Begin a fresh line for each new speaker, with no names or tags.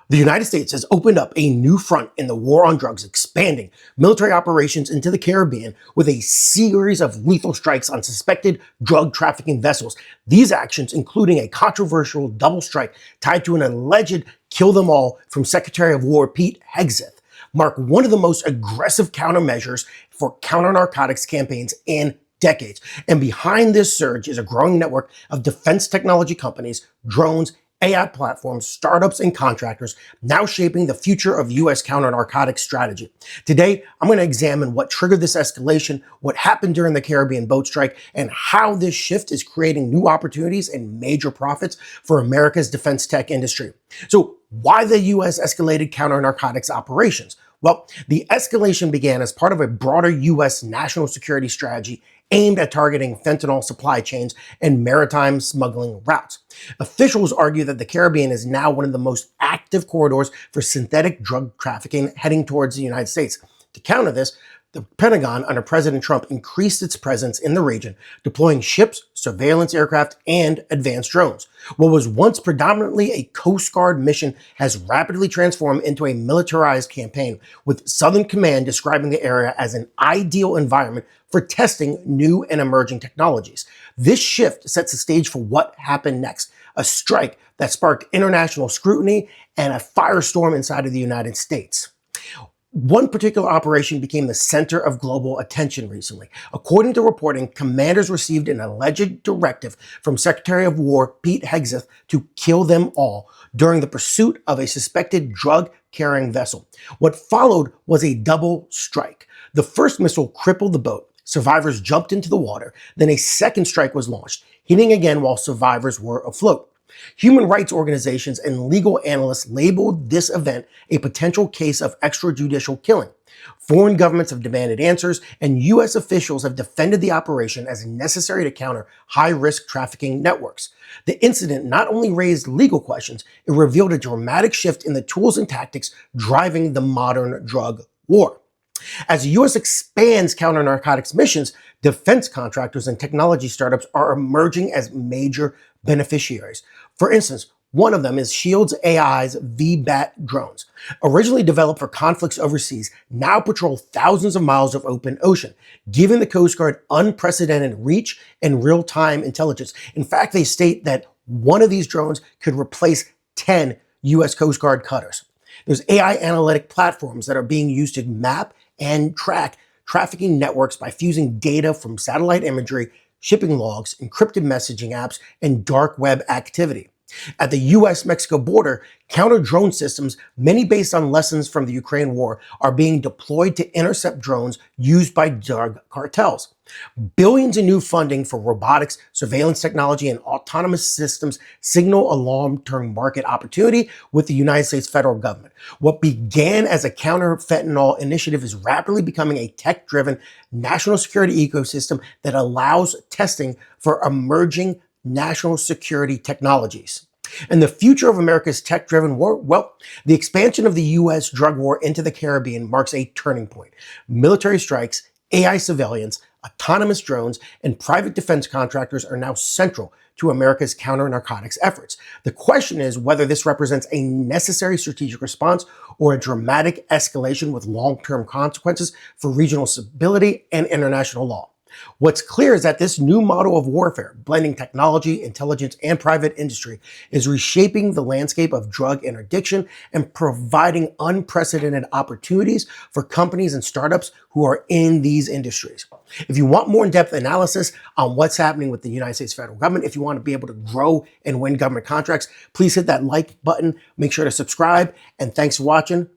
The United States has opened up a new front in the war on drugs, expanding military operations into the Caribbean with a series of lethal strikes on suspected drug trafficking vessels. These actions, including a controversial double strike tied to an alleged kill them all from Secretary of War Pete Hegseth, mark one of the most aggressive countermeasures for counter-narcotics campaigns in decades. And behind this surge is a growing network of defense technology companies, drones, AI platforms, startups, and contractors now shaping the future of U.S. counter-narcotics strategy. Today, I'm going to examine what triggered this escalation, what happened during the Caribbean boat strike, and how this shift is creating new opportunities and major profits for America's defense tech industry. So, why the U.S. escalated counter-narcotics operations? Well, the escalation began as part of a broader U.S. national security strategy aimed at targeting fentanyl supply chains and maritime smuggling routes. Officials argue that the Caribbean is now one of the most active corridors for synthetic drug trafficking heading towards the United States. To counter this, the Pentagon under President Trump increased its presence in the region, deploying ships, surveillance aircraft, and advanced drones. What was once predominantly a Coast Guard mission has rapidly transformed into a militarized campaign, with Southern Command describing the area as an ideal environment for testing new and emerging technologies. This shift sets the stage for what happened next, a strike that sparked international scrutiny and a firestorm inside of the United States. One particular operation became the center of global attention recently. According to reporting, commanders received an alleged directive from Secretary of War Pete Hegseth to kill them all during the pursuit of a suspected drug-carrying vessel. What followed was a double strike. The first missile crippled the boat. Survivors jumped into the water. Then a second strike was launched, hitting again while survivors were afloat. Human rights organizations and legal analysts labeled this event a potential case of extrajudicial killing. Foreign governments have demanded answers, and U.S. officials have defended the operation as necessary to counter high-risk trafficking networks. The incident not only raised legal questions, it revealed a dramatic shift in the tools and tactics driving the modern drug war. As the U.S. expands counter-narcotics missions, defense contractors and technology startups are emerging as major beneficiaries. For instance, one of them is Shields AI's VBAT drones. Originally developed for conflicts overseas, now patrol thousands of miles of open ocean, giving the Coast Guard unprecedented reach and real-time intelligence. In fact, they state that one of these drones could replace 10 U.S. Coast Guard cutters. There's AI analytic platforms that are being used to map and track trafficking networks by fusing data from satellite imagery, shipping logs, encrypted messaging apps, and dark web activity. At the U.S.-Mexico border, counter-drone systems, many based on lessons from the Ukraine war, are being deployed to intercept drones used by drug cartels. Billions in new funding for robotics, surveillance technology, and autonomous systems signal a long-term market opportunity with the United States federal government. What began as a counter-fentanyl initiative is rapidly becoming a tech-driven national security ecosystem that allows testing for emerging national security technologies. And the future of America's tech-driven war? Well, the expansion of the U.S. drug war into the Caribbean marks a turning point. Military strikes, AI surveillance, autonomous drones, and private defense contractors are now central to America's counter-narcotics efforts. The question is whether this represents a necessary strategic response or a dramatic escalation with long-term consequences for regional stability and international law. What's clear is that this new model of warfare, blending technology, intelligence, and private industry, is reshaping the landscape of drug interdiction and providing unprecedented opportunities for companies and startups who are in these industries. If you want more in-depth analysis on what's happening with the United States federal government, if you want to be able to grow and win government contracts, please hit that like button, make sure to subscribe, and thanks for watching.